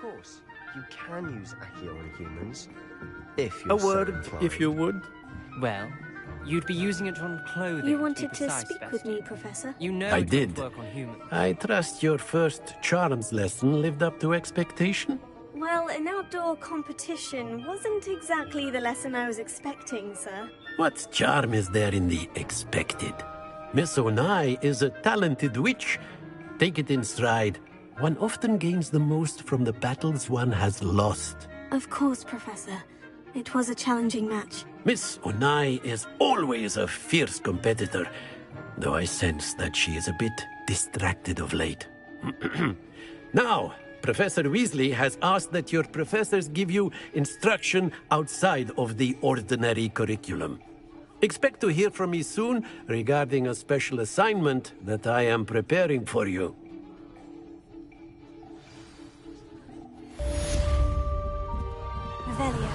course, you can use Accio on humans. If you're A so word, inclined. if you would. Well, you'd be using it on clothing. You wanted to precise, speak with me, Professor? You know I it did. won't work on humans. I trust your first charms lesson lived up to expectation? Well, an outdoor competition wasn't exactly the lesson I was expecting, sir. What charm is there in the expected? Miss Onai is a talented witch. Take it in stride. One often gains the most from the battles one has lost. Of course, Professor. It was a challenging match. Miss Onai is always a fierce competitor, though I sense that she is a bit distracted of late. Now, Professor Weasley has asked that your professors give you instruction outside of the ordinary curriculum. Expect to hear from me soon regarding a special assignment that I am preparing for you. Revelio.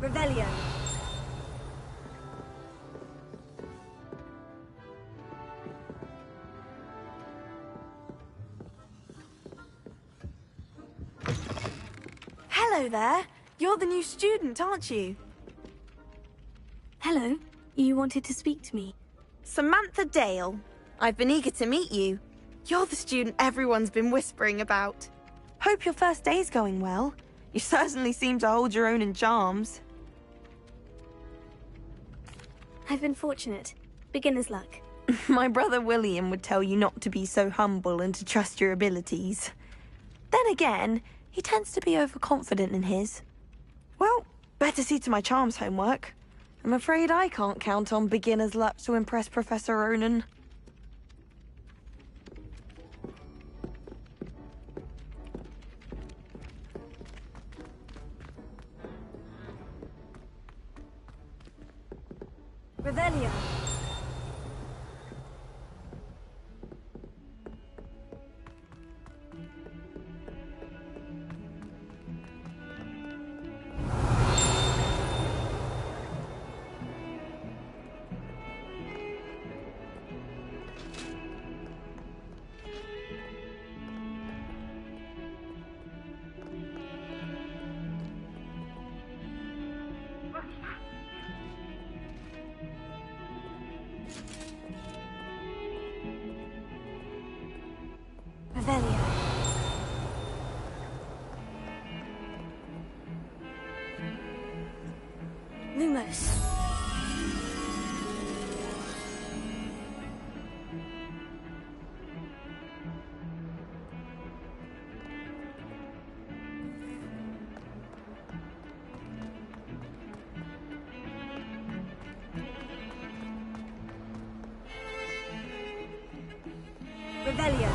Revelio. Hello there. You're the new student, aren't you? Hello. You wanted to speak to me? Samantha Dale. I've been eager to meet you. You're the student everyone's been whispering about. Hope your first day's going well. You certainly seem to hold your own in charms. I've been fortunate. Beginner's luck. My brother William would tell you not to be so humble and to trust your abilities. Then again, he tends to be overconfident in his. Well, better see to my charms homework. I'm afraid I can't count on beginner's luck to impress Professor Ronan. Revelio. Revelio. Lumos. Revelio.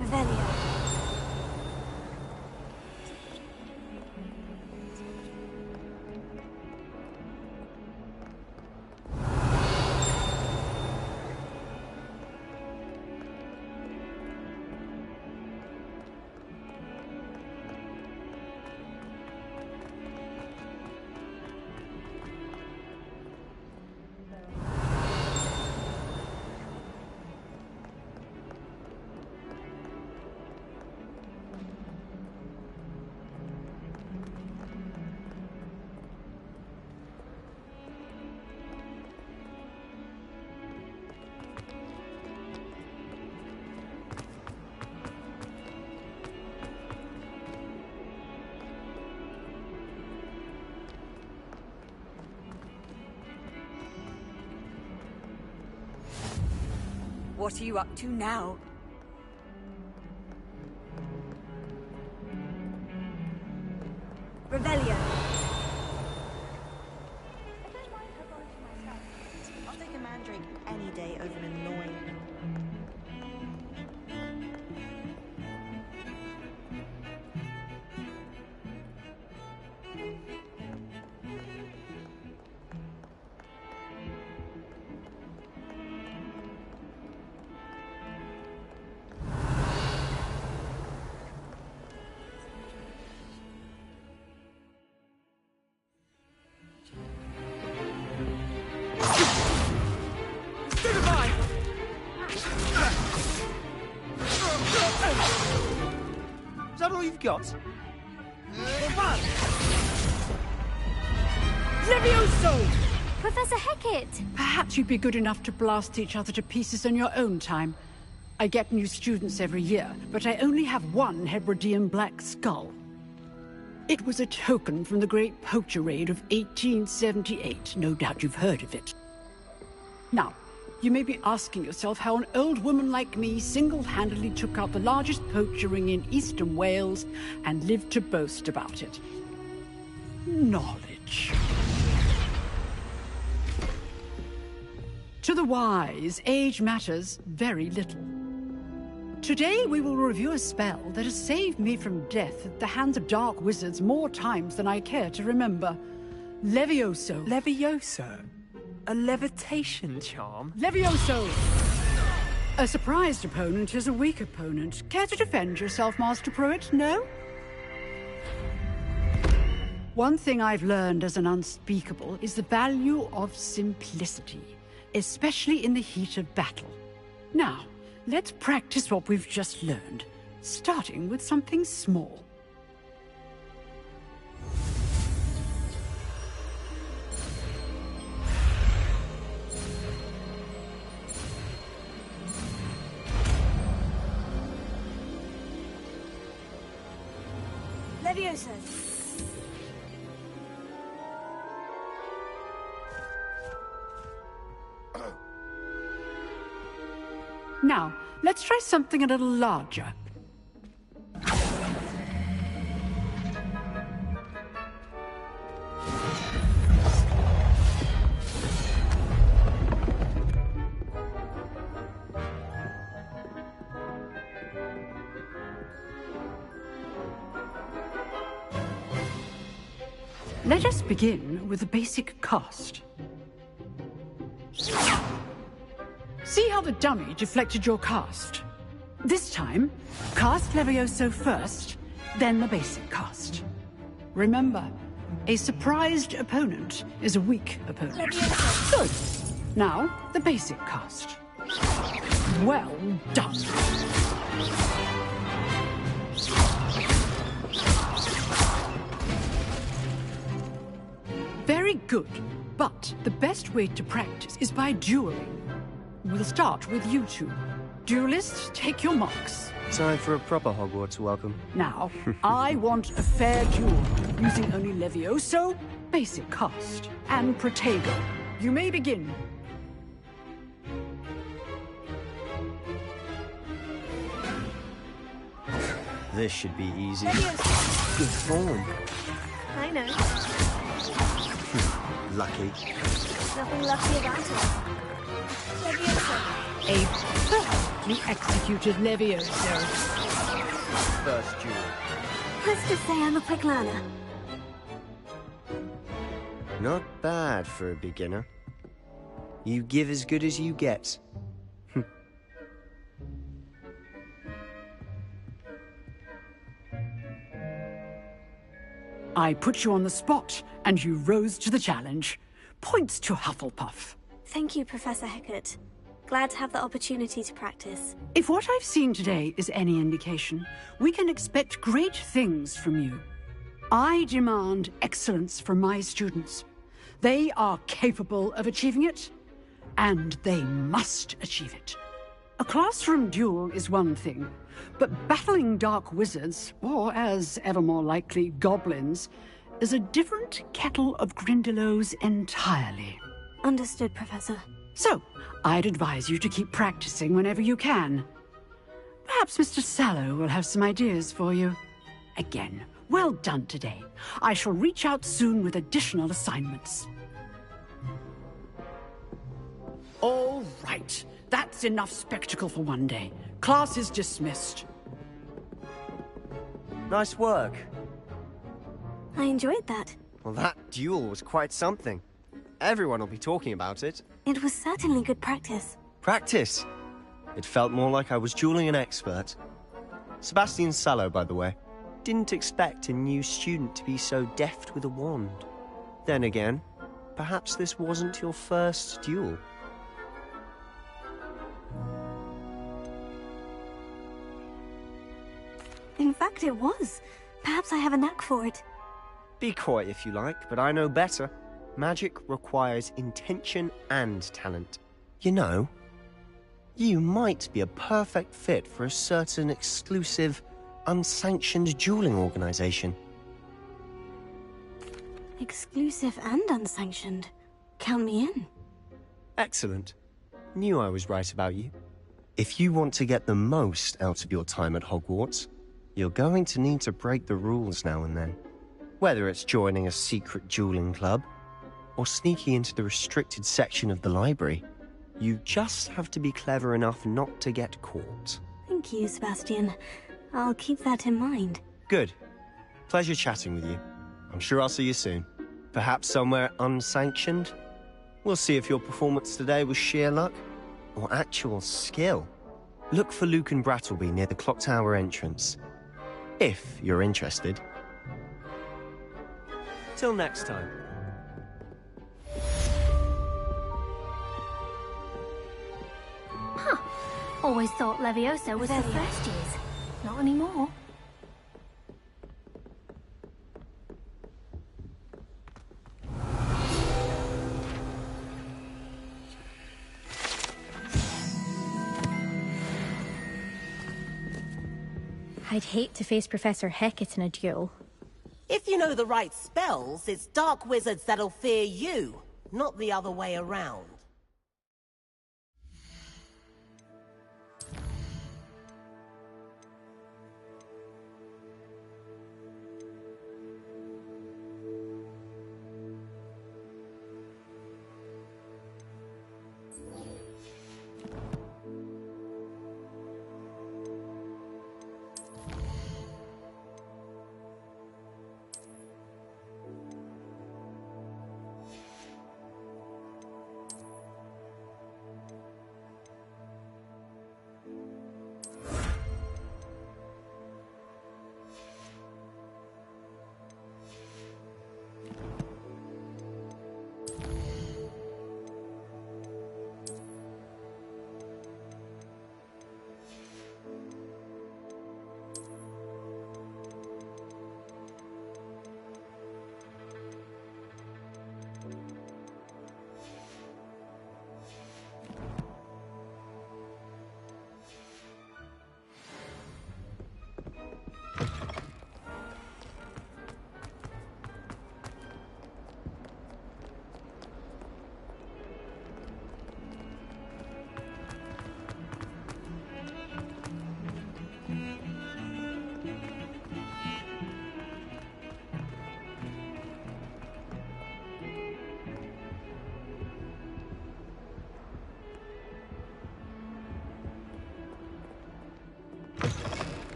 Revelio. What are you up to now? Revelio. I'll take a mandrake any day over an annoying. Is that all you've got? Levioso! Professor Hecat! Perhaps you'd be good enough to blast each other to pieces in your own time. I get new students every year, but I only have one Hebridean black skull. It was a token from the Great Poacher Raid of 1878. No doubt you've heard of it. Now, you may be asking yourself how an old woman like me single-handedly took out the largest poacher ring in eastern Wales and lived to boast about it. Knowledge. To the wise, age matters very little. Today we will review a spell that has saved me from death at the hands of dark wizards more times than I care to remember. Levioso. Levioso? A levitation charm? Levioso! A surprised opponent is a weak opponent. Care to defend yourself, Master Pruitt? No? One thing I've learned as an unspeakable is the value of simplicity, especially in the heat of battle. Now, let's practice what we've just learned, starting with something small. Levioso! Now, let's try something a little larger. Let us begin with the basic cast. See how the dummy deflected your cast? This time, cast Levioso first, then the basic cast. Remember, a surprised opponent is a weak opponent. Good. Now, the basic cast. Well done. Very good, but the best way to practice is by dueling. We'll start with you two. Duelists, take your marks. Time for a proper Hogwarts welcome. Now, I want a fair duel, using only Levioso, basic cast, and Protego. You may begin. This should be easy. Levioso! Good form. I know. Lucky. Nothing lucky about it. Levioso! A perfectly executed Levioso. First duel. Let's just say I'm a quick learner. Not bad for a beginner. You give as good as you get. I put you on the spot, and you rose to the challenge. Points to Hufflepuff. Thank you, Professor Hecat. Glad to have the opportunity to practice. If what I've seen today is any indication, we can expect great things from you. I demand excellence from my students. They are capable of achieving it, and they must achieve it. A classroom duel is one thing, but battling dark wizards, or as ever more likely, goblins, is a different kettle of Grindylows entirely. Understood, Professor. So, I'd advise you to keep practicing whenever you can. Perhaps Mr. Sallow will have some ideas for you. Again, well done today. I shall reach out soon with additional assignments. All right. That's enough spectacle for one day. Class is dismissed. Nice work. I enjoyed that. Well, that duel was quite something. Everyone will be talking about it. It was certainly good practice. Practice? It felt more like I was dueling an expert. Sebastian Sallow, by the way. Didn't expect a new student to be so deft with a wand. Then again, perhaps this wasn't your first duel. In fact, it was. Perhaps I have a knack for it. Be coy if you like, but I know better. Magic requires intention and talent. You know, you might be a perfect fit for a certain exclusive, unsanctioned dueling organization. Exclusive and unsanctioned. Count me in. Excellent. Knew I was right about you. If you want to get the most out of your time at Hogwarts, you're going to need to break the rules now and then. Whether it's joining a secret dueling club, or sneaking into the restricted section of the library, you just have to be clever enough not to get caught. Thank you, Sebastian. I'll keep that in mind. Good. Pleasure chatting with you. I'm sure I'll see you soon. Perhaps somewhere unsanctioned? We'll see if your performance today was sheer luck or actual skill. Look for Luke and Brattleby near the clock tower entrance, if you're interested. Till next time. Huh. Always thought Levioso was for first years. Not anymore. I'd hate to face Professor Hecat in a duel. If you know the right spells, it's dark wizards that'll fear you, not the other way around.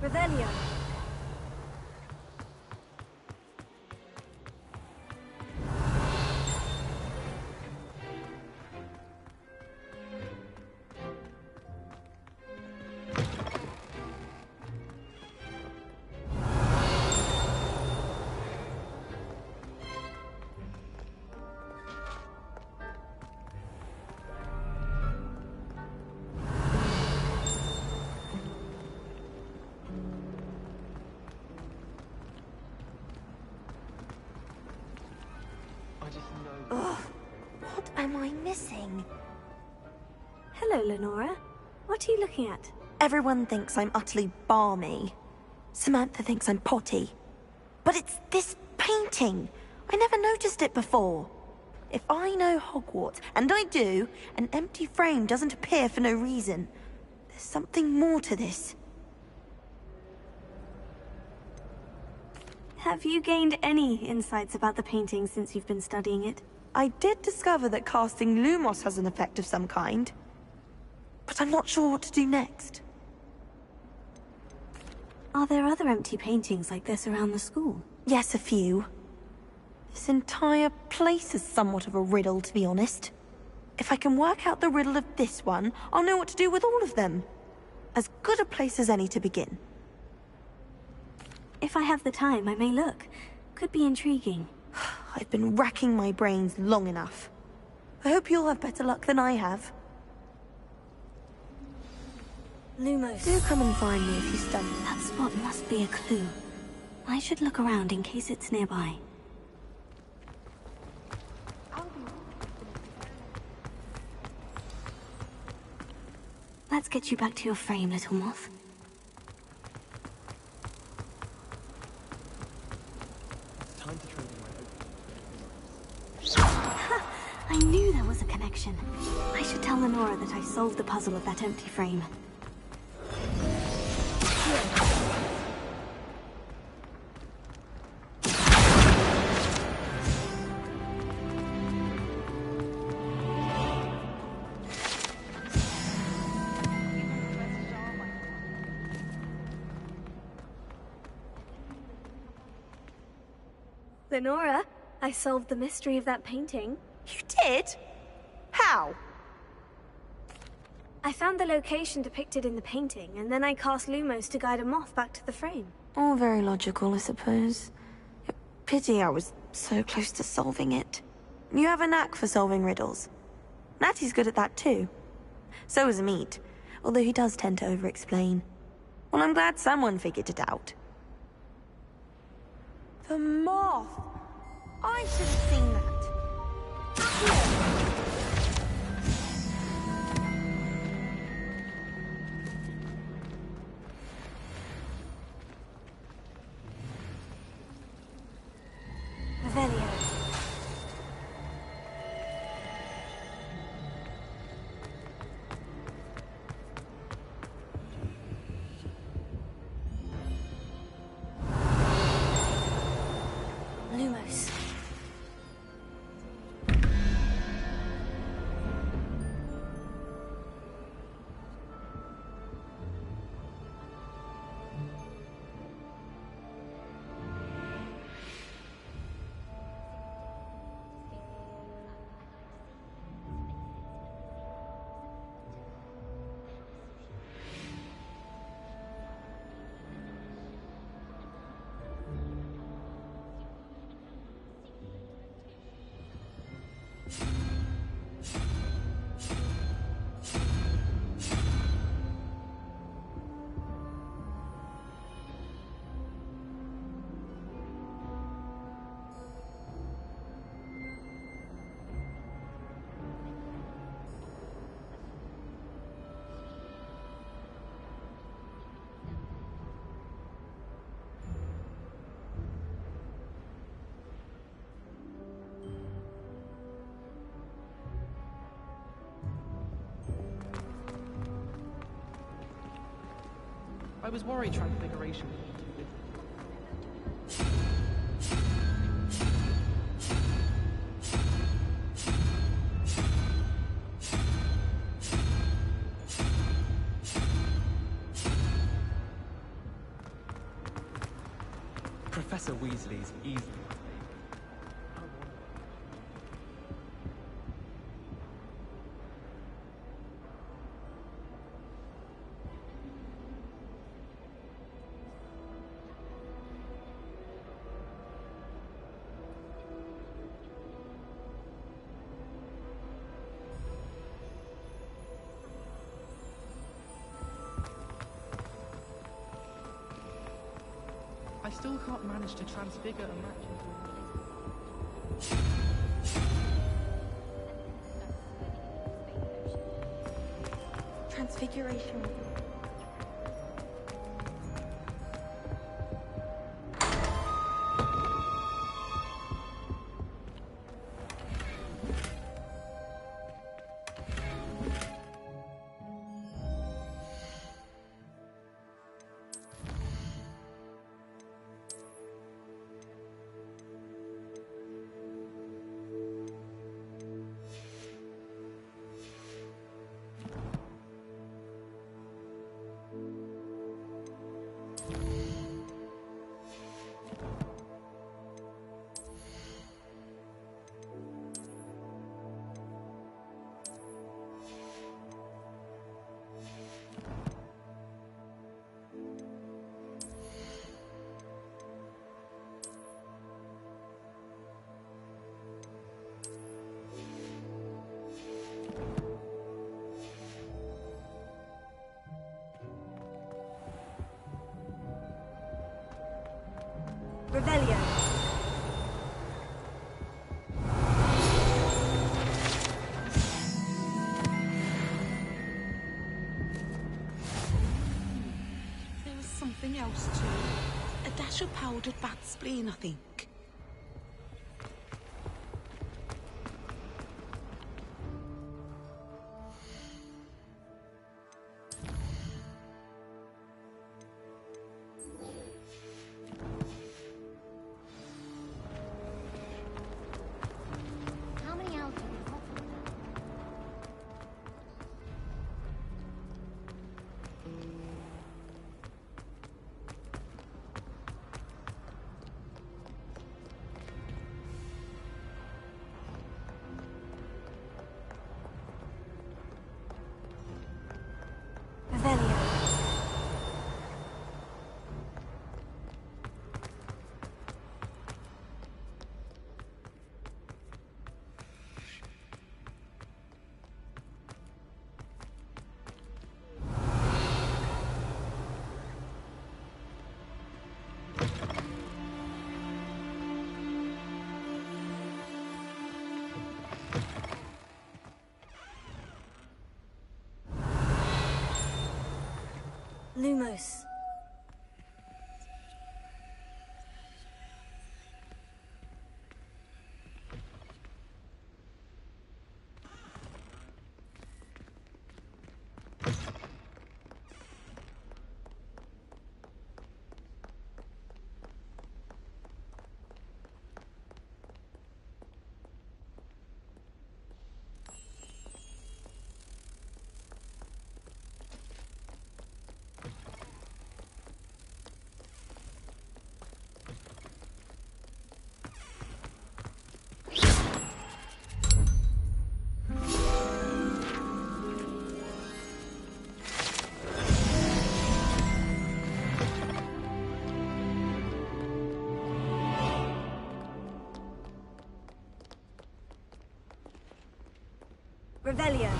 Revelio. Ugh, what am I missing? Hello, Lenora. What are you looking at? Everyone thinks I'm utterly balmy. Samantha thinks I'm potty. But it's this painting. I never noticed it before. If I know Hogwarts, and I do, an empty frame doesn't appear for no reason. There's something more to this. Have you gained any insights about the painting since you've been studying it? I did discover that casting Lumos has an effect of some kind. But I'm not sure what to do next. Are there other empty paintings like this around the school? Yes, a few. This entire place is somewhat of a riddle, to be honest. If I can work out the riddle of this one, I'll know what to do with all of them. As good a place as any to begin. If I have the time, I may look. Could be intriguing. I've been racking my brains long enough. I hope you'll have better luck than I have. Lumos. Do come and find me if you study. That spot must be a clue. I should look around in case it's nearby. Let's get you back to your frame, little moth. I knew there was a connection. I should tell Lenora that I solved the puzzle of that empty frame. Lenora, I solved the mystery of that painting. You did? How? I found the location depicted in the painting, and then I cast Lumos to guide a moth back to the frame. All very logical, I suppose. Pity I was so close to solving it. You have a knack for solving riddles. Natty's good at that too. So is Amit, although he does tend to over-explain. Well, I'm glad someone figured it out. The moth! I should have seen that. Lumos. I was worried Transfiguration. Professor Weasley's easily. I still can't manage to transfigure a match into Transfiguration. Revelio. There was something else too. A dash of powdered bat spleen, I think. How many hours have you got for that? Revelio. Lumos. Revelio.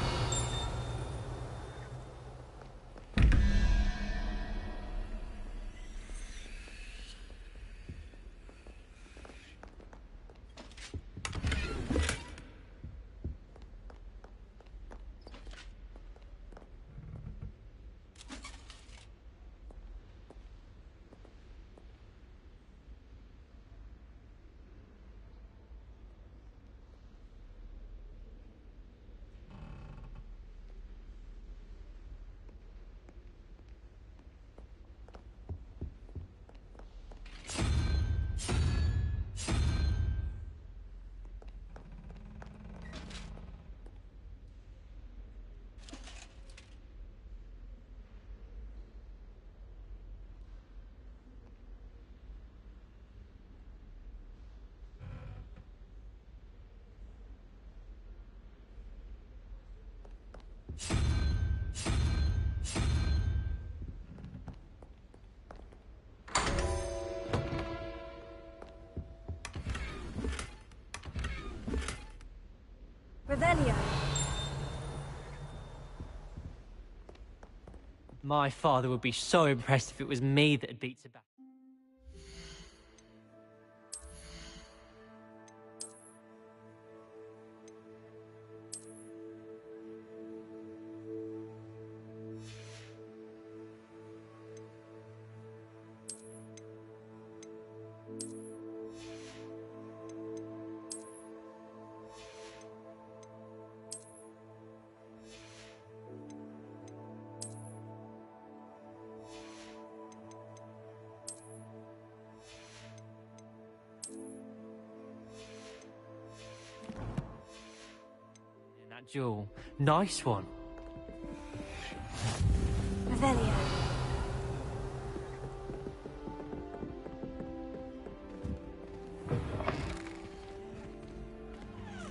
Revelio. My father would be so impressed if it was me that had beat Sebastian. That jewel. Nice one. Revelio.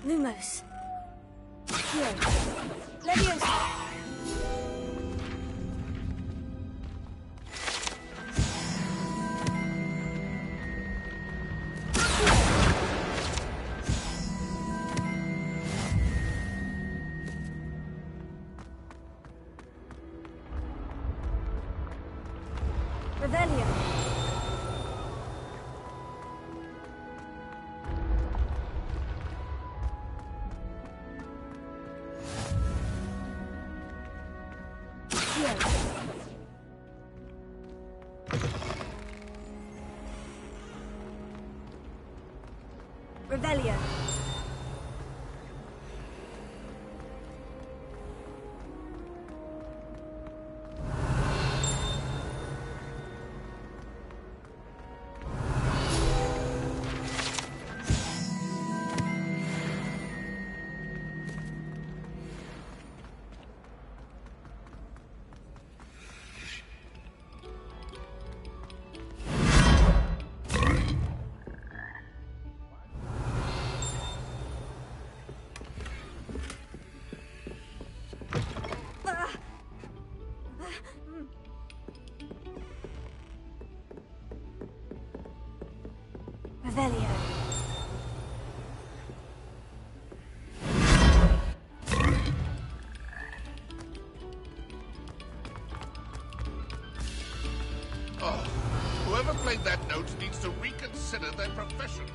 Lumos. Here. Leviosa. Revelio. Here. Revelio. Revelio. Oh, whoever played that note needs to reconsider their profession.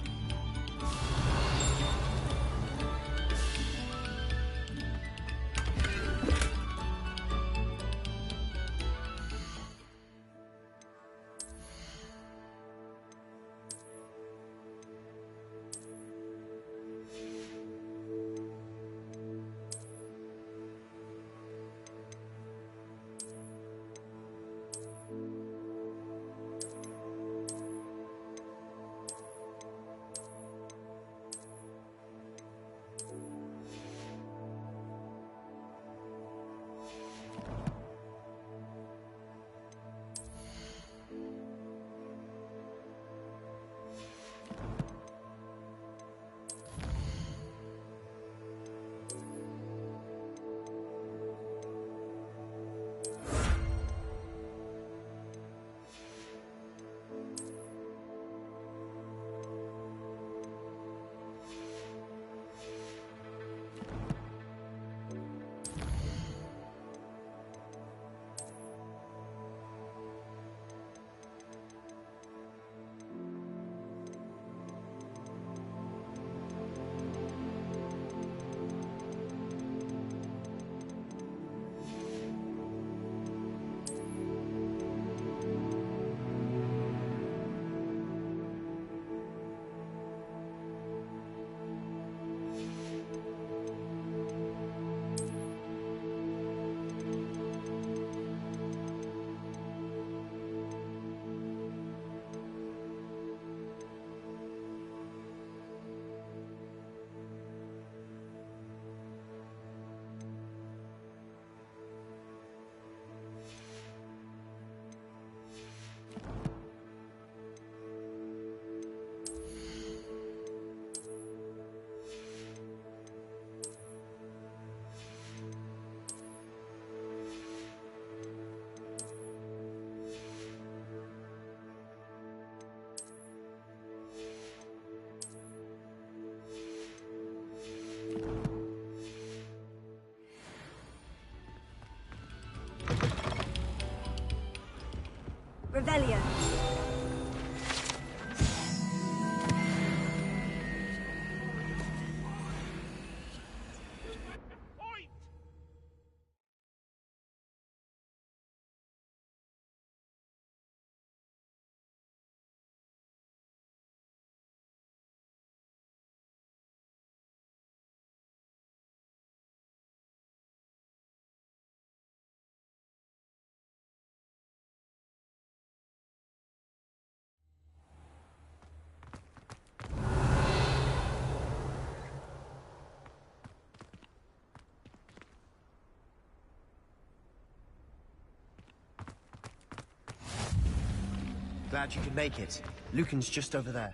Glad you could make it. Lucan's just over there.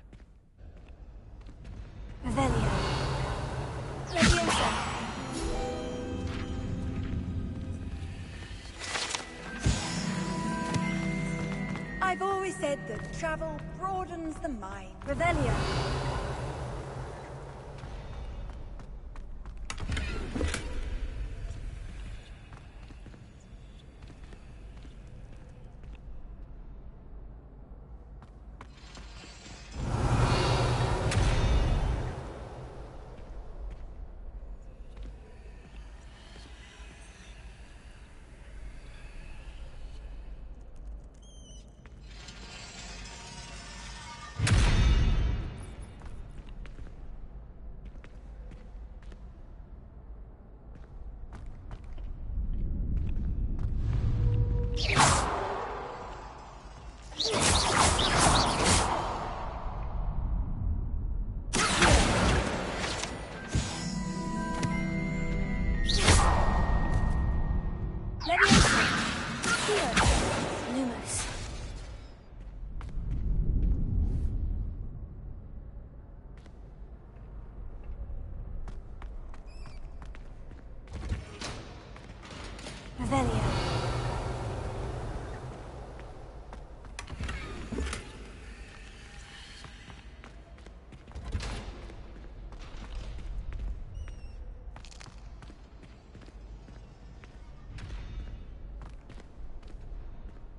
Revelio. Leviosa. I've always said that travel broadens the mind. Revelio. Revelio.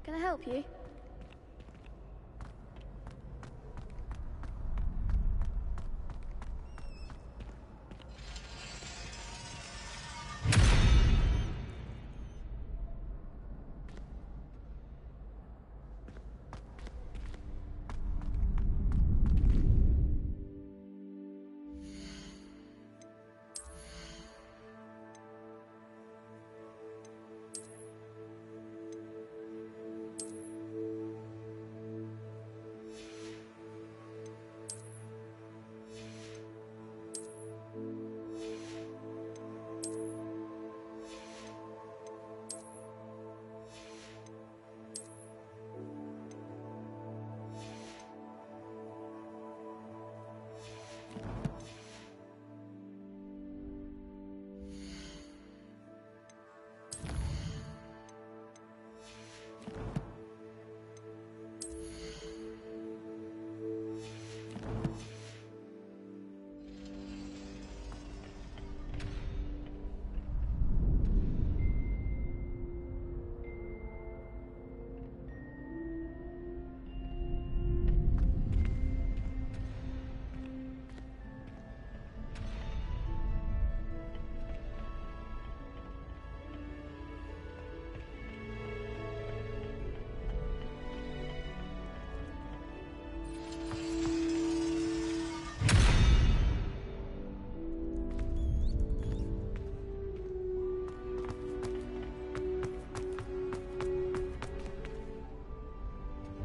Can I help you?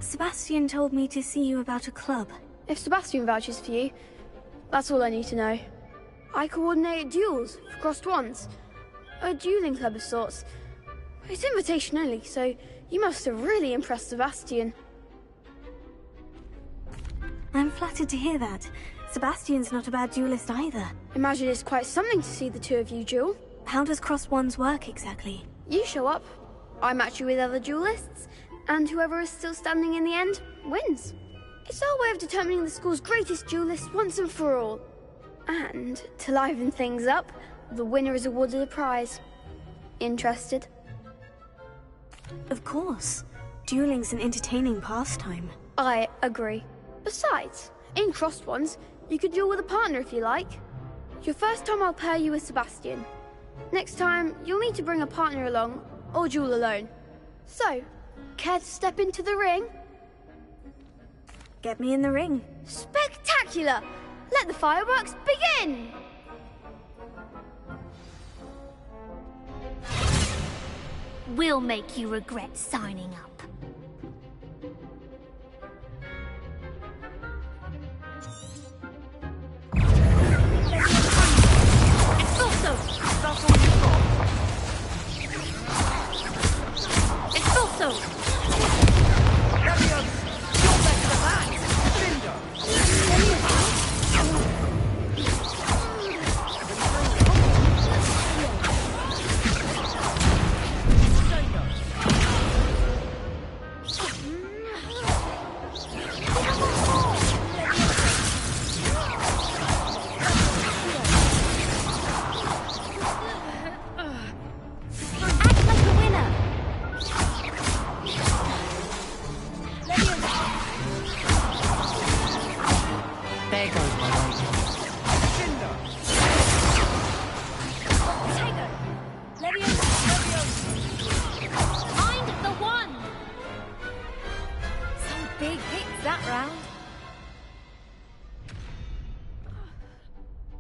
Sebastian told me to see you about a club. If Sebastian vouches for you, that's all I need to know. I coordinate duels for crossed ones. A dueling club of sorts. It's invitation only, so you must have really impressed Sebastian. I'm flattered to hear that. Sebastian's not a bad duelist either. Imagine it's quite something to see the two of you duel. How does crossed ones work exactly? You show up, I match you with other duelists, and whoever is still standing in the end wins. It's our way of determining the school's greatest duelist once and for all. And to liven things up, the winner is awarded a prize. Interested? Of course. Dueling's an entertaining pastime. I agree. Besides, in crossed ones, you could duel with a partner if you like. Your first time I'll pair you with Sebastian. Next time, you'll need to bring a partner along, or duel alone. So, care to step into the ring? Get me in the ring. Spectacular! Let the fireworks begin! We'll make you regret signing up. Expulso! That's all you've got. Expulso! Leviosa!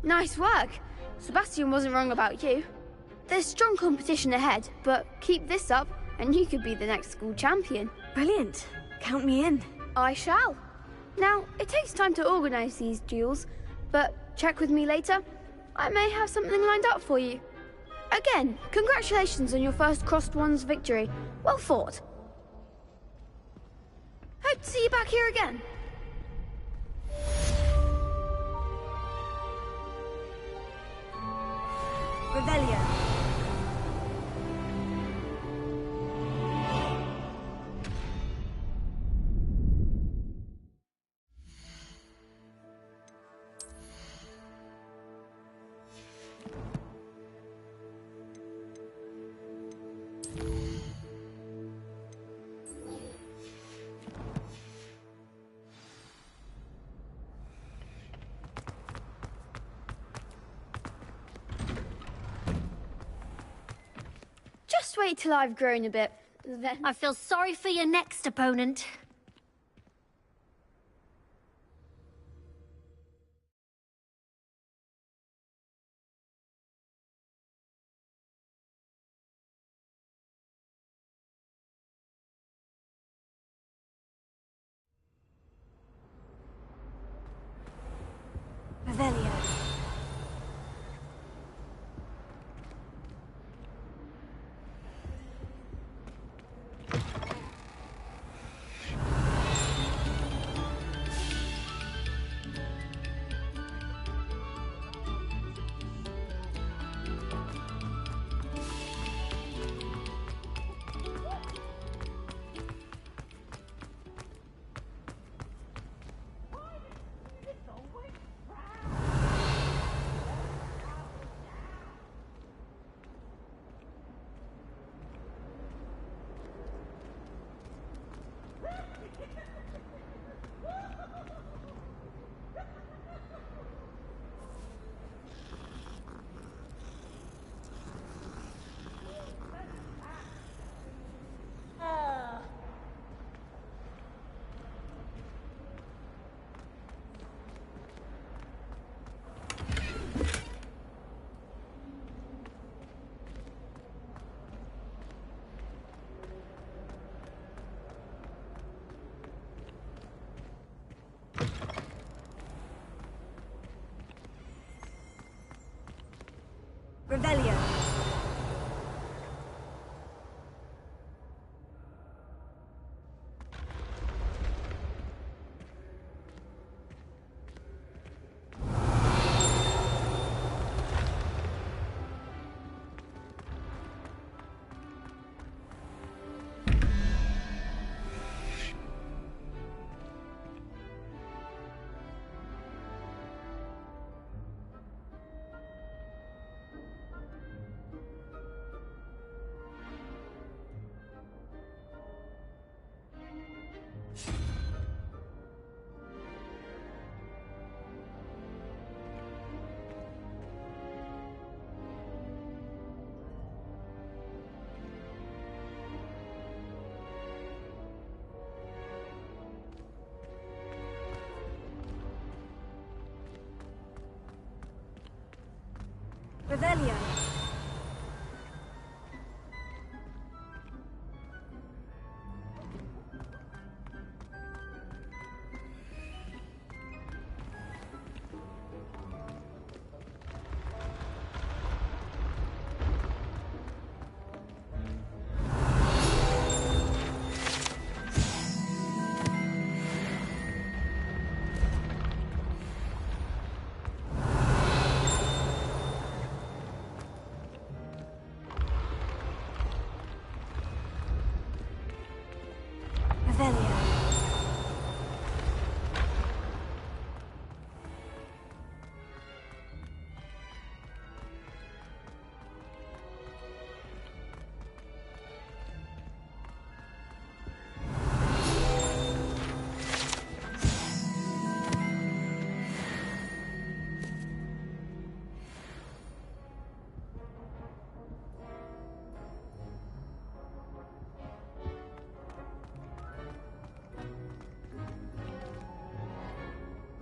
Nice work. Sebastian wasn't wrong about you. There's strong competition ahead, but keep this up and you could be the next school champion. Brilliant. Count me in. I shall. Now, it takes time to organise these duels, but check with me later. I may have something lined up for you. Again, congratulations on your first Crossed Ones victory. Well fought. Hope to see you back here again. Revelio. Just wait till I've grown a bit, then... I feel sorry for your next opponent. Revelio. Revelio. Revelio.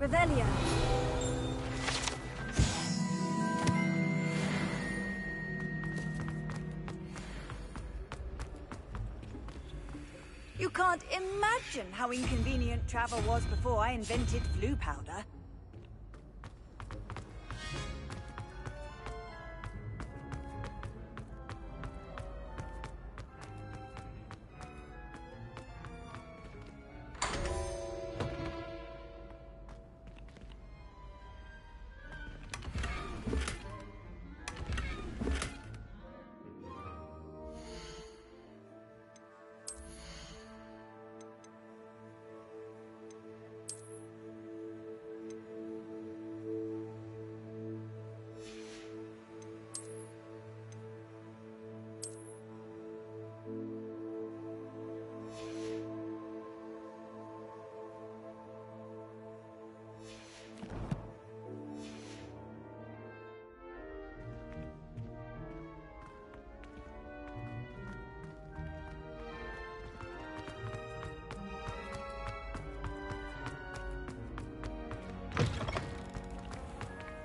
Revelio. can't imagine how inconvenient travel was before I invented flu powder.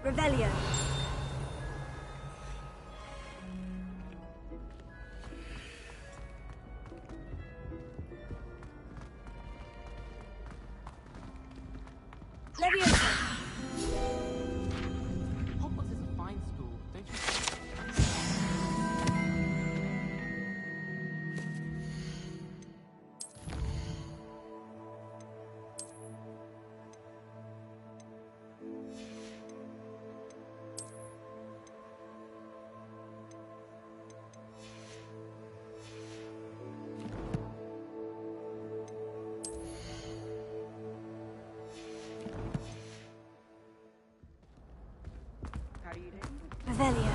Revelio. Leviosa. Hogwarts is a fine school, don't you think? Revelio.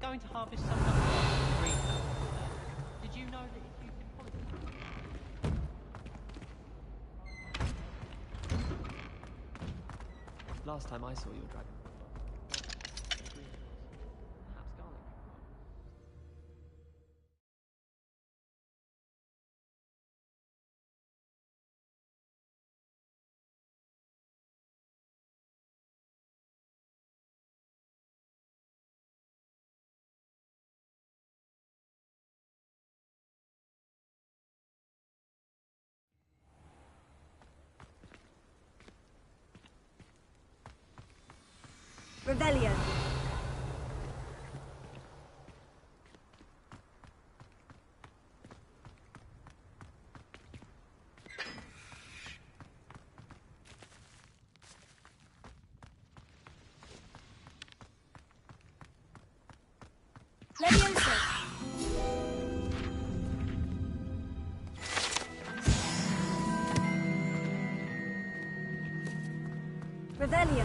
Going to harvest some nuts from the greenhouse. Did you know that if you can Last time I saw your dragon. Perhaps garlic. Revelio. Leviosa. Revelio.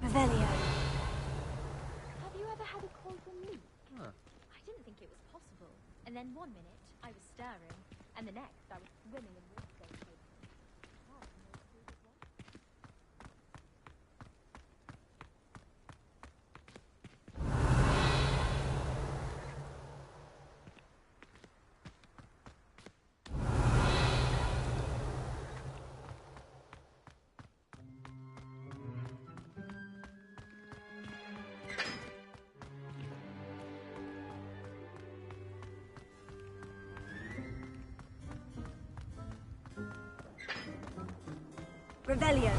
Revelio. Have you ever had a call from me? I didn't think it was possible. And then one minute, I was stirring, and the next, I was swimming in water. Revelio.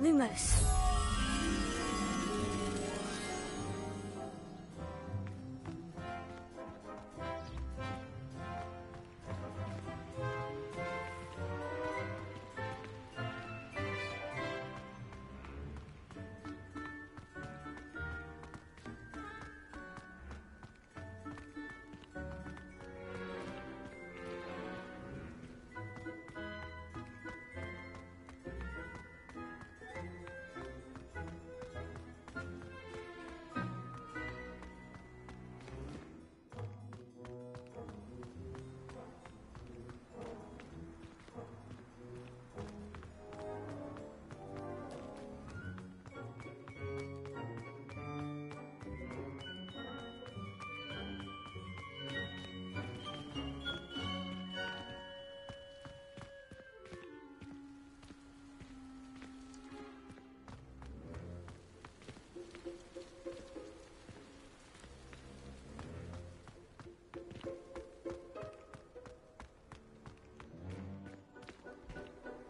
Lumos.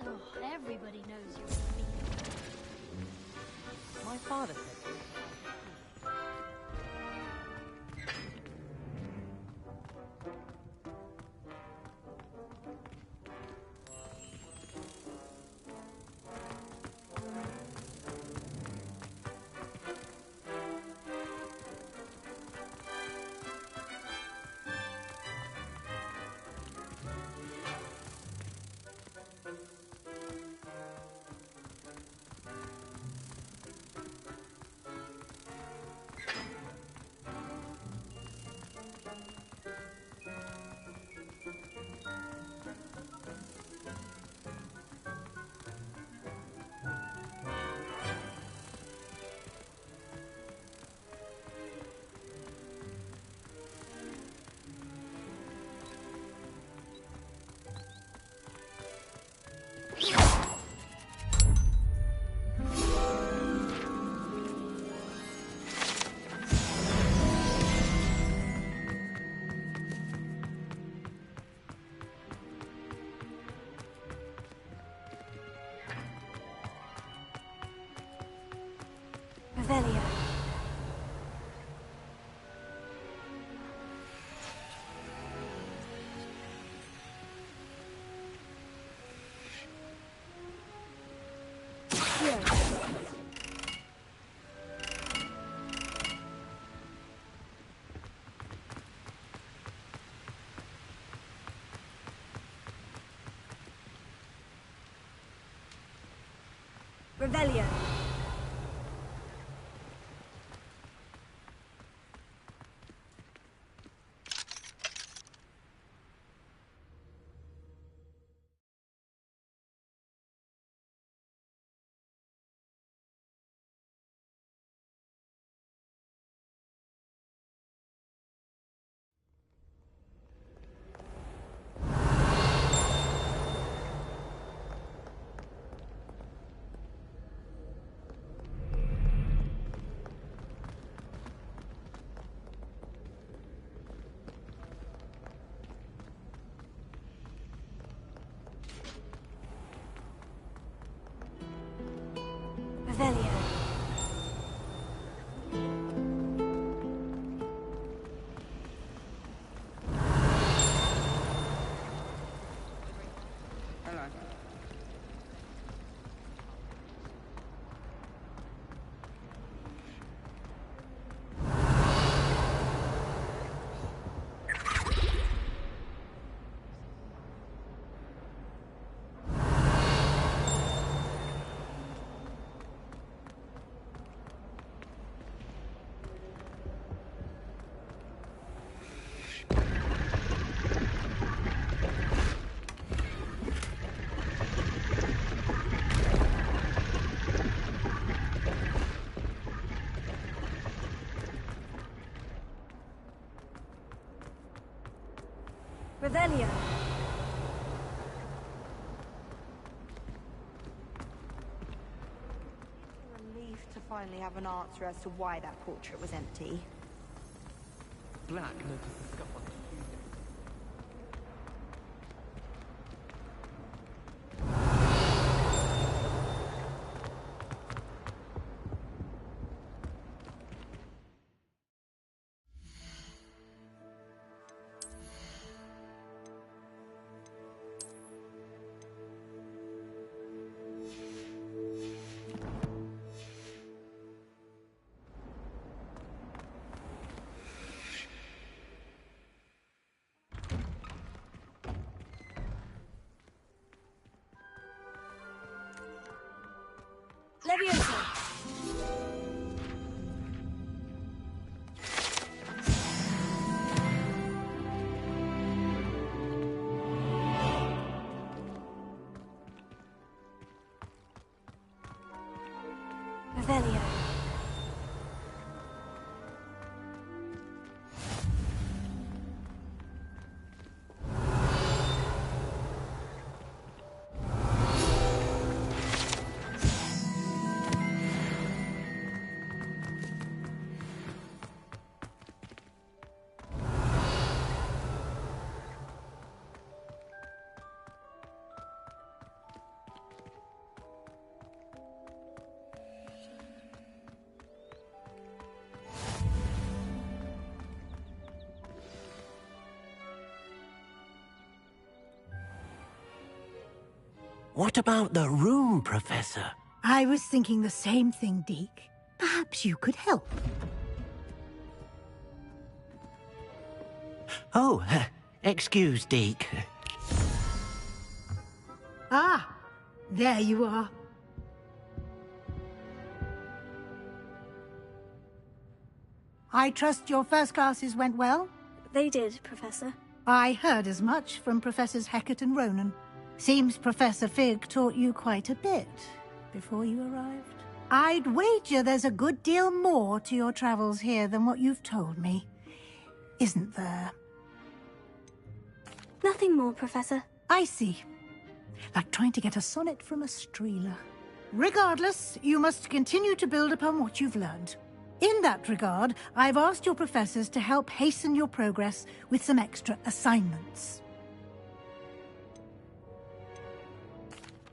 Oh, everybody knows you're a thief. My father said so. Revelio. Revelio. Revelio. Hello. Revelio. Relief to finally have an answer as to why that portrait was empty. Black noticed the scuff on the computer. Revelio. What about the room, Professor? I was thinking the same thing, Deke. Perhaps you could help. Oh, excuse, Deke. Ah, there you are. I trust your first classes went well? They did, Professor. I heard as much from Professors Hecat and Ronan. Seems Professor Fig taught you quite a bit before you arrived. I'd wager there's a good deal more to your travels here than what you've told me. Isn't there? Nothing more, Professor. I see. Like trying to get a sonnet from a streeler. Regardless, you must continue to build upon what you've learned. In that regard, I've asked your professors to help hasten your progress with some extra assignments.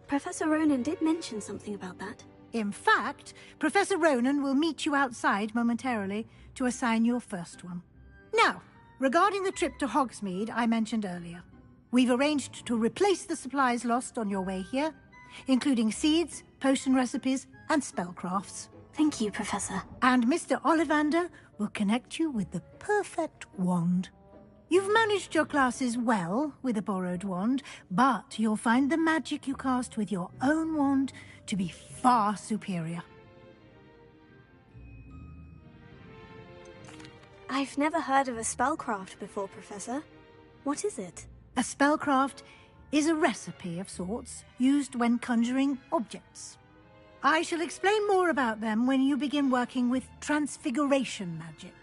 Professor Ronan did mention something about that. In fact, Professor Ronan will meet you outside momentarily to assign your first one. Now, regarding the trip to Hogsmeade I mentioned earlier, we've arranged to replace the supplies lost on your way here, including seeds, potion recipes, and spellcrafts. Thank you, Professor. And Mr. Ollivander will connect you with the perfect wand. You've managed your classes well with a borrowed wand, but you'll find the magic you cast with your own wand to be far superior. I've never heard of a spellcraft before, Professor. What is it? A spellcraft is a recipe of sorts used when conjuring objects. I shall explain more about them when you begin working with transfiguration magic.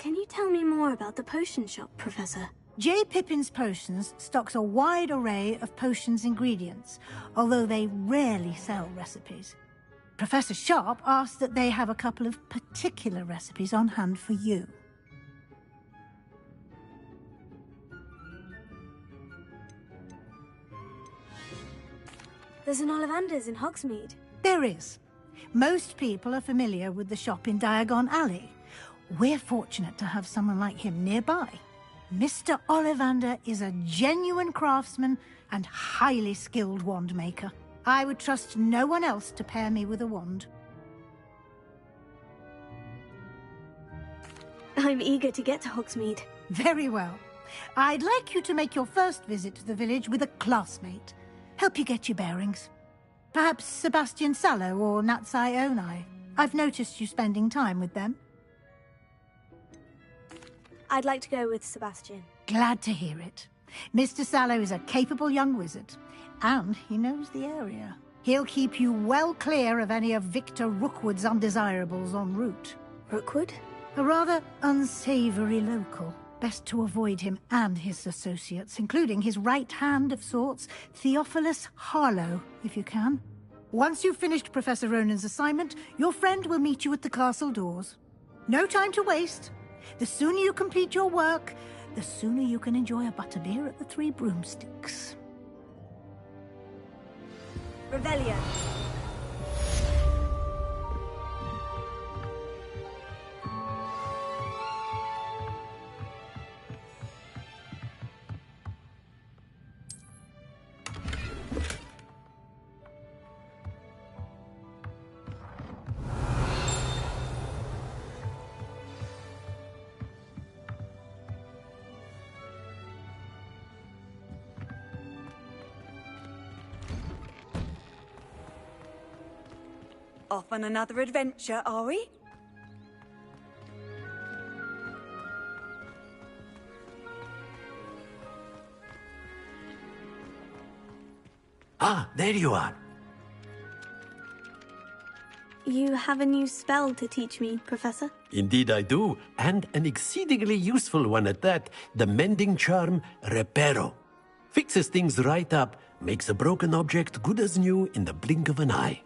Can you tell me more about the potion shop, Professor? J. Pippin's Potions stocks a wide array of potions ingredients, although they rarely sell recipes. Professor Sharp asked that they have a couple of particular recipes on hand for you. There's an Ollivander's in Hogsmeade. There is. Most people are familiar with the shop in Diagon Alley. We're fortunate to have someone like him nearby. Mr. Ollivander is a genuine craftsman and highly skilled wand maker. I would trust no one else to pair me with a wand. I'm eager to get to Hogsmeade. Very well. I'd like you to make your first visit to the village with a classmate. Help you get your bearings. Perhaps Sebastian Sallow or Natsai Onai. I've noticed you spending time with them. I'd like to go with Sebastian. Glad to hear it. Mr. Sallow is a capable young wizard, and he knows the area. He'll keep you well clear of any of Victor Rookwood's undesirables en route. Rookwood? A rather unsavory local. Best to avoid him and his associates, including his right hand of sorts, Theophilus Harlow, if you can. Once you've finished Professor Ronan's assignment, your friend will meet you at the castle doors. No time to waste. The sooner you complete your work, the sooner you can enjoy a butterbeer at the Three Broomsticks. Revelio. Off on another adventure, are we? Ah, there you are. You have a new spell to teach me, Professor? Indeed I do, and an exceedingly useful one at that. The mending charm, Reparo. Fixes things right up, makes a broken object good as new in the blink of an eye.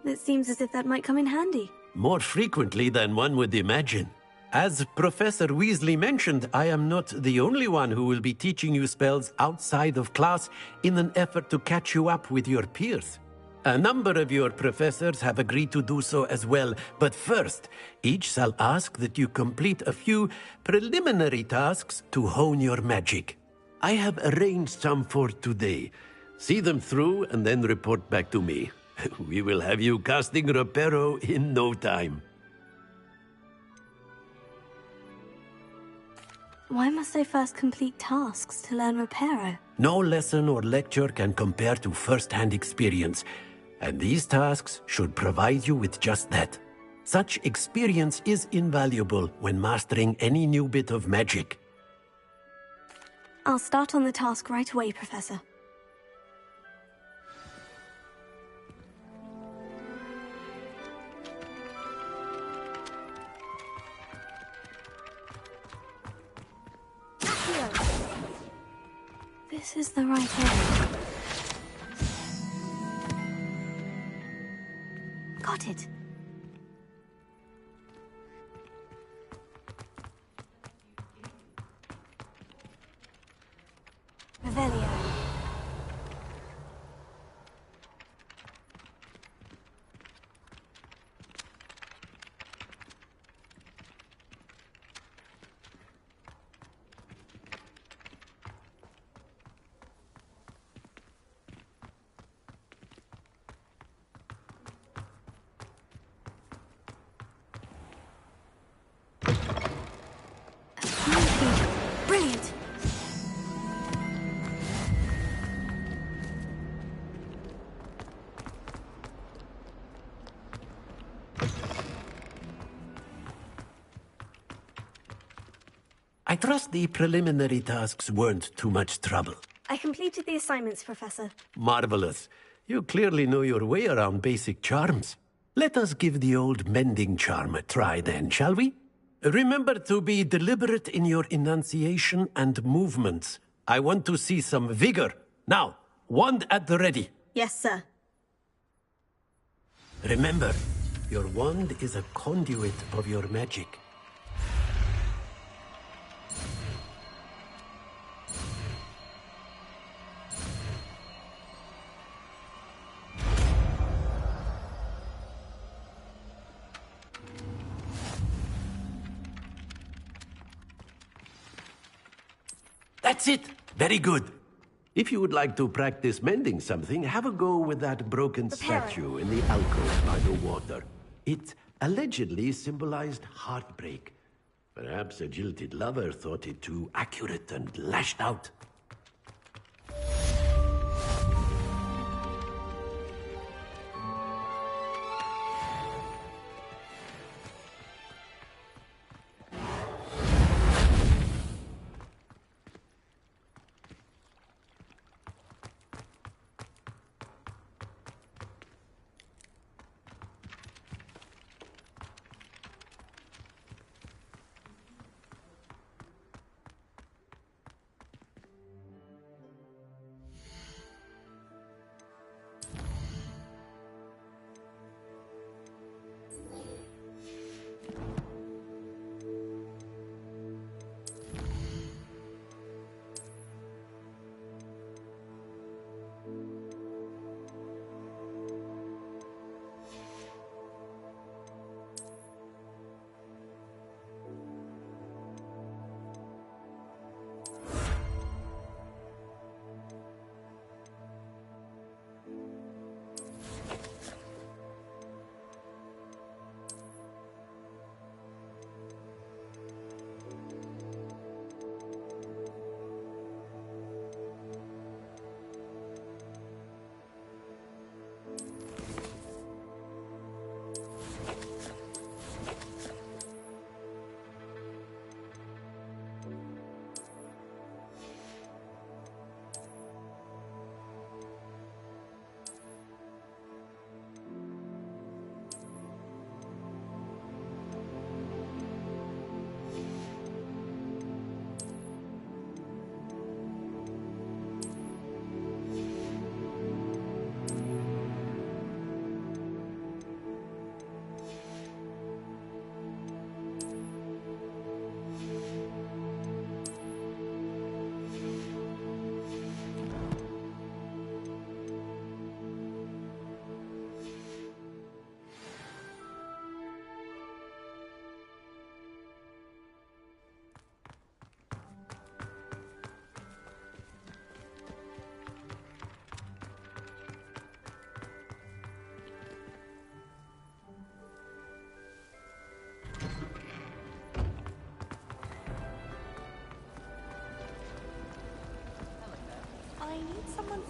It seems as if that might come in handy. More frequently than one would imagine. As Professor Weasley mentioned, I am not the only one who will be teaching you spells outside of class in an effort to catch you up with your peers. A number of your professors have agreed to do so as well, but first, each shall ask that you complete a few preliminary tasks to hone your magic. I have arranged some for today. See them through and then report back to me. We will have you casting Reparo in no time. Why must I first complete tasks to learn Reparo? No lesson or lecture can compare to first-hand experience, and these tasks should provide you with just that. Such experience is invaluable when mastering any new bit of magic. I'll start on the task right away, Professor. This is the right area. Got it. Revelio. Brilliant. I trust the preliminary tasks weren't too much trouble. I completed the assignments, Professor. Marvelous. You clearly know your way around basic charms. Let us give the old mending charm a try then, shall we? Remember to be deliberate in your enunciation and movements. I want to see some vigor. Now, wand at the ready. Yes, sir. Remember, your wand is a conduit of your magic. That's it! Very good. If you would like to practice mending something, have a go with that broken statue in the alcove by the water. It allegedly symbolized heartbreak. Perhaps a jilted lover thought it too accurate and lashed out.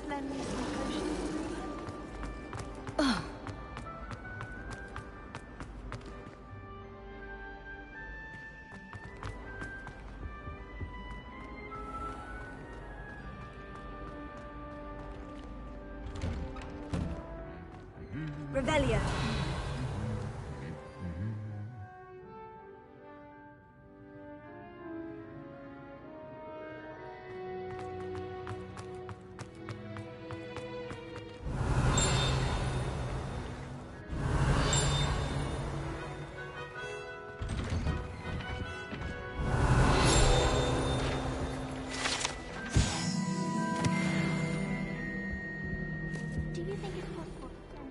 to lend me some potions? Revelio. Do you think it's possible to send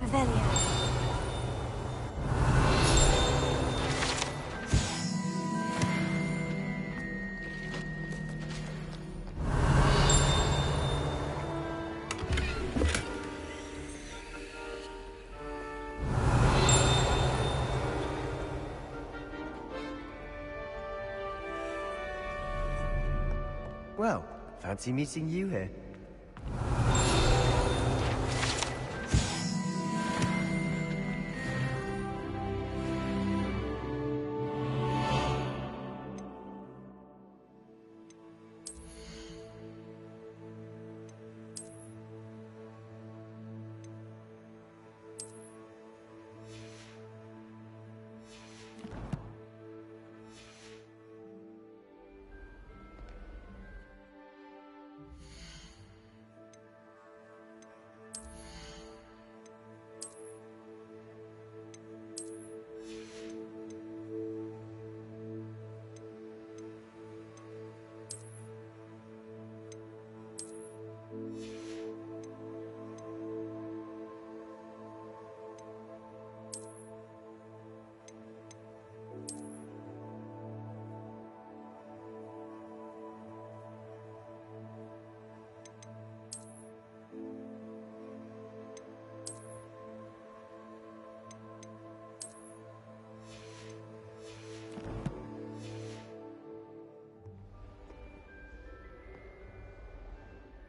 Revelio. Well, fancy meeting you here.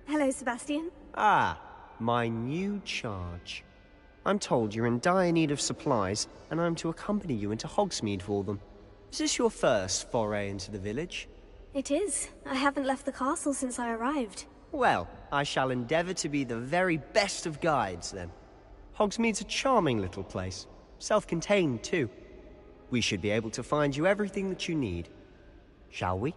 Hello, Sebastian. Ah, my new charge. I'm told you're in dire need of supplies, and I'm to accompany you into Hogsmeade for them. Is this your first foray into the village? It is. I haven't left the castle since I arrived. Well, I shall endeavour to be the very best of guides, then. Hogsmeade's a charming little place. Self-contained, too. We should be able to find you everything that you need. Shall we?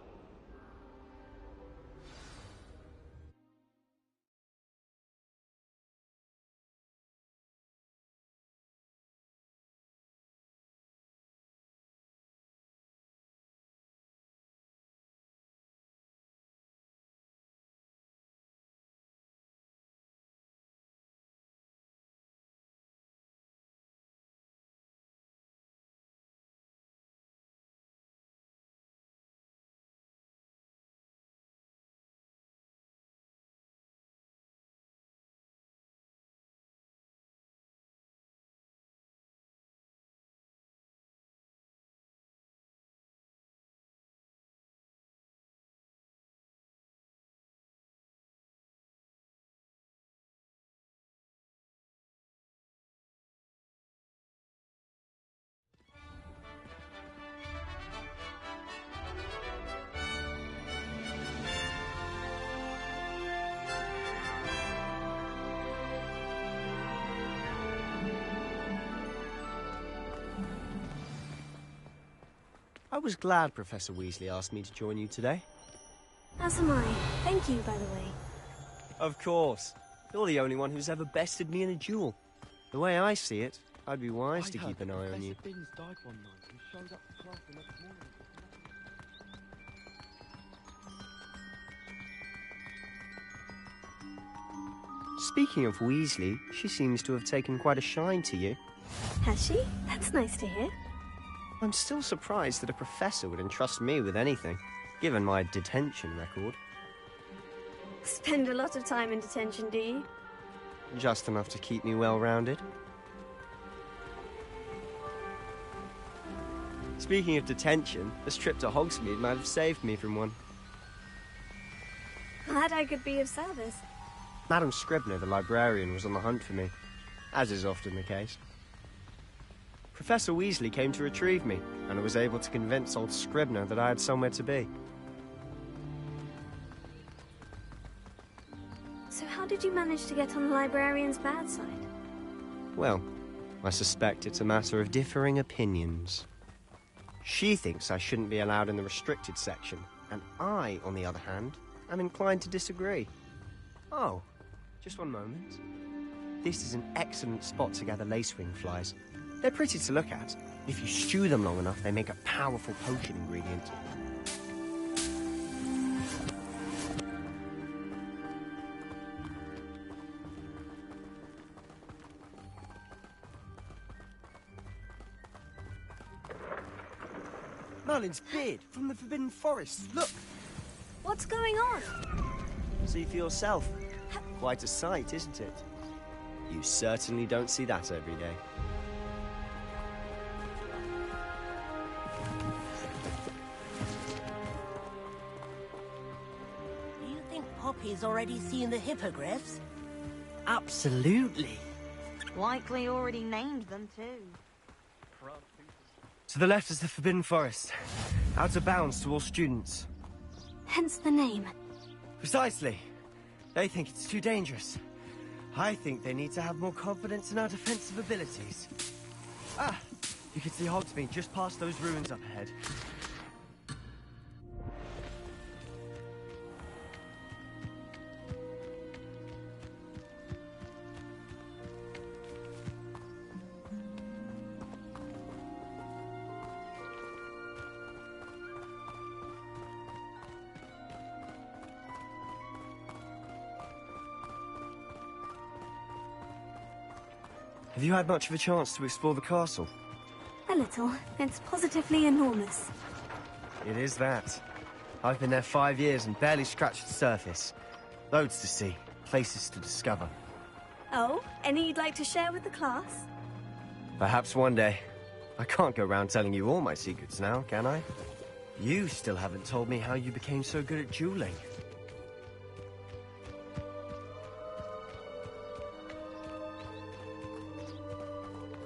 I was glad Professor Weasley asked me to join you today. As am I. Thank you, by the way. Of course. You're the only one who's ever bested me in a duel. The way I see it, I'd be wise to keep an eye on you. Binns died one night and showed up to class the next morning. Speaking of Weasley, she seems to have taken quite a shine to you. Has she? That's nice to hear. I'm still surprised that a professor would entrust me with anything, given my detention record. Spend a lot of time in detention, do you? Just enough to keep me well-rounded. Speaking of detention, this trip to Hogsmeade might have saved me from one. Glad I could be of service. Madam Scribner, the librarian, was on the hunt for me, as is often the case. Professor Weasley came to retrieve me, and I was able to convince old Scribner that I had somewhere to be. So how did you manage to get on the librarian's bad side? Well, I suspect it's a matter of differing opinions. She thinks I shouldn't be allowed in the restricted section, and I, on the other hand, am inclined to disagree. Oh, just one moment. This is an excellent spot to gather lacewing flies. They're pretty to look at. If you stew them long enough, they make a powerful potion ingredient. Merlin's beard from the Forbidden Forest. Look! What's going on? See for yourself. Quite a sight, isn't it? You certainly don't see that every day. Do you think Poppy's already seen the hippogriffs? Absolutely. Likely already named them too. To the left is the Forbidden Forest. Out of bounds to all students. Hence the name. Precisely. They think it's too dangerous. I think they need to have more confidence in our defensive abilities. Ah! You can see Hogsmeade just past those ruins up ahead. Have you had much of a chance to explore the castle? A little. It's positively enormous. It is that. I've been there 5 years and barely scratched the surface. Loads to see, places to discover. Oh, any you'd like to share with the class? Perhaps one day. I can't go around telling you all my secrets now, can I? You still haven't told me how you became so good at dueling.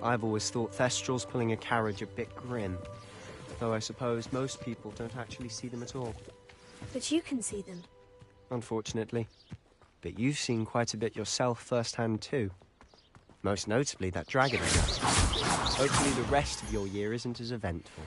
I've always thought Thestrals pulling a carriage a bit grim. Though I suppose most people don't actually see them at all. But you can see them. Unfortunately. But you've seen quite a bit yourself firsthand too. Most notably that dragon attack. Hopefully the rest of your year isn't as eventful.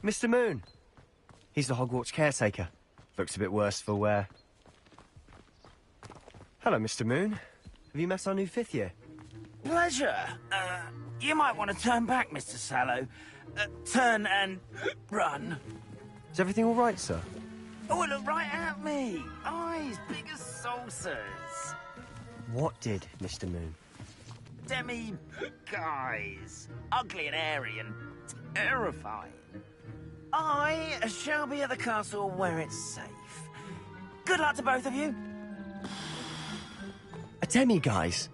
Mr. Moon. He's the Hogwarts caretaker. Looks a bit worse for wear. Hello, Mr. Moon. Have you met our new 5th year? Pleasure. You might want to turn back, Mr. Sallow. Turn and run. Is everything all right, sir? Oh, look right at me. Eyes big as saucers. What did, Mr. Moon? Demi-guys. Ugly and airy and terrifying. I shall be at the castle where it's safe. Good luck to both of you. A demi-guise?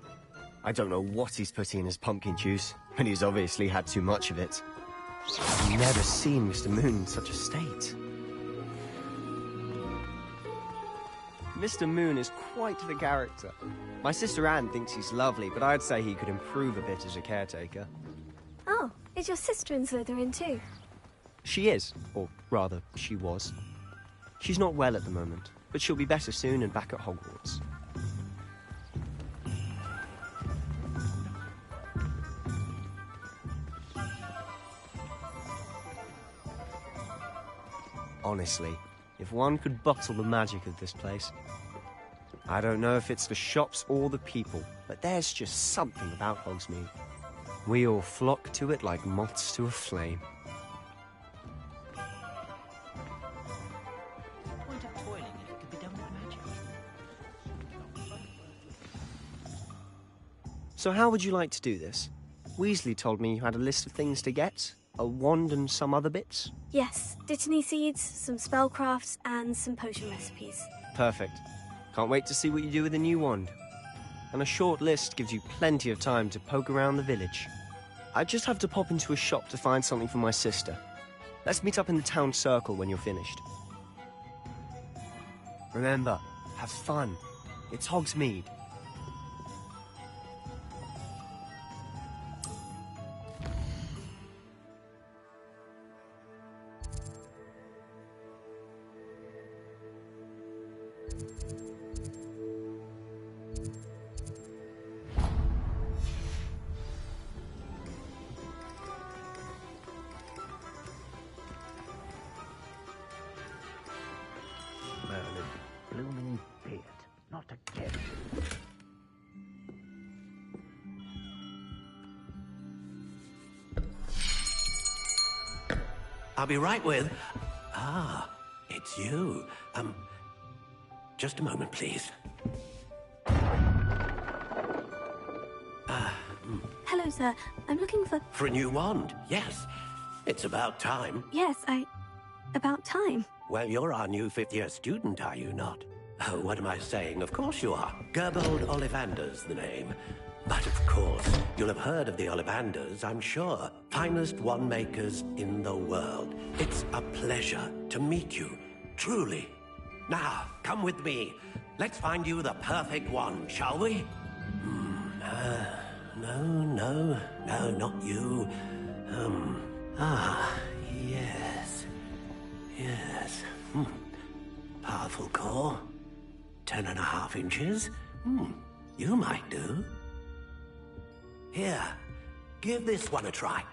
I don't know what he's putting in his pumpkin juice, but he's obviously had too much of it. I've never seen Mr. Moon in such a state. Mr. Moon is quite the character. My sister Anne thinks he's lovely, but I'd say he could improve a bit as a caretaker. Oh, is your sister in Slytherin too? She is, or rather, she was. She's not well at the moment, but she'll be better soon and back at Hogwarts. Honestly, if one could bottle the magic of this place. I don't know if it's the shops or the people, but there's just something about Hogsmeade. We all flock to it like moths to a flame. Point of toiling if it could be done with magic. So how would you like to do this? Weasley told me you had a list of things to get. A wand and some other bits? Yes, Dittany seeds, some spellcrafts, and some potion recipes. Perfect. Can't wait to see what you do with the new wand. And a short list gives you plenty of time to poke around the village. I just have to pop into a shop to find something for my sister. Let's meet up in the town circle when you're finished. Remember, have fun. It's Hogsmeade. Blooming beard. Not again. I'll be right with... Ah, it's you. Just a moment, please. Hello, sir. I'm looking for... For a new wand, yes. It's about time. Yes, about time. Well, you're our new fifth-year student, are you not? Oh, what am I saying? Of course you are. Gerbold Ollivander's the name. But of course, you'll have heard of the Ollivanders, I'm sure. Finest wand makers in the world. It's a pleasure to meet you, truly. Now, come with me. Let's find you the perfect wand, shall we? No, not you. Yes. Powerful core. 10.5 inches. You might do. Here, give this one a try.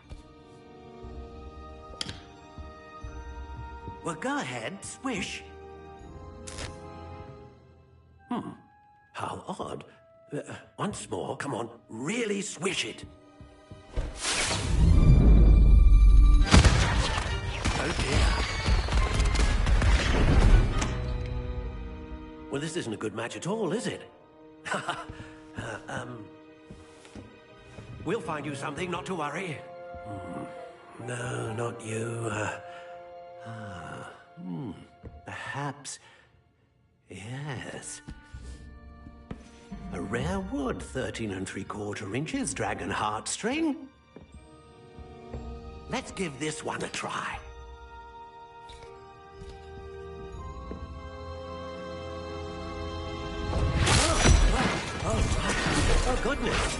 Well, go ahead, swish. How odd. Once more, come on, really swish it. Oh dear. Well, this isn't a good match at all, is it? We'll find you something, not to worry. No, not you. Perhaps... Yes. A rare wood, 13 3/4 inches, dragon heartstring. Let's give this one a try. Oh, goodness.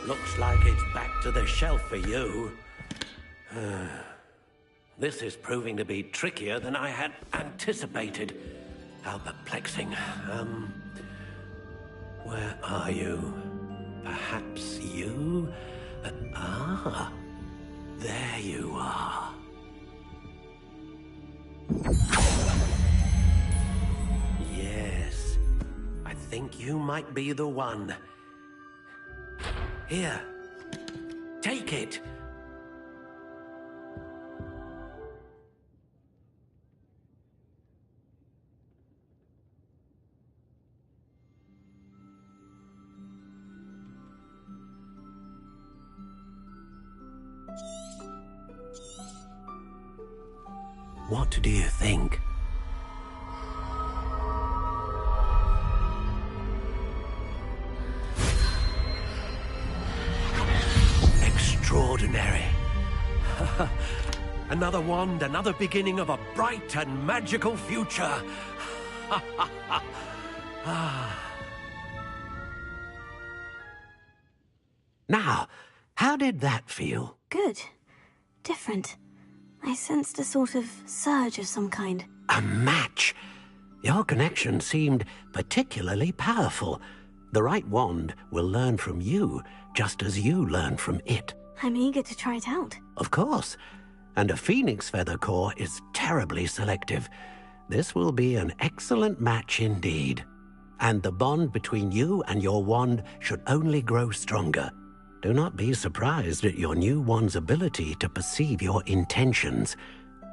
Looks like it's back to the shelf for you. This is proving to be trickier than I had anticipated. How perplexing. Where are you? Perhaps you? There you are. Yes. I think you might be the one. Here. Take it. What do you think? Extraordinary. Another wand, another beginning of a bright and magical future. Now, how did that feel? Good. Different. I sensed a sort of surge of some kind. A match? Your connection seemed particularly powerful. The right wand will learn from you, just as you learn from it. I'm eager to try it out. Of course. And a phoenix feather core is terribly selective. This will be an excellent match indeed. And the bond between you and your wand should only grow stronger. Do not be surprised at your new one's ability to perceive your intentions,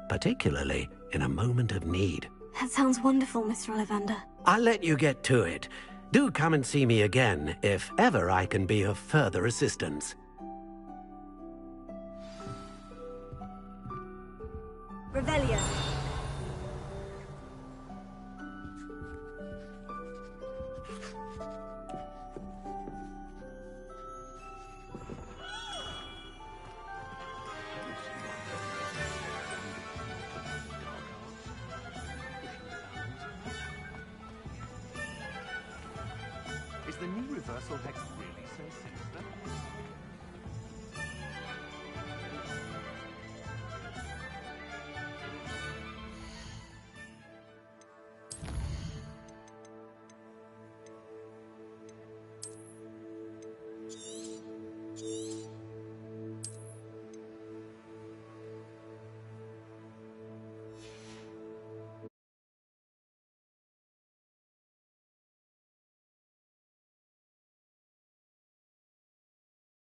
particularly in a moment of need. That sounds wonderful, Mr. Ollivander. I'll let you get to it. Do come and see me again if ever I can be of further assistance. Revelio. Is the new reversal hex really so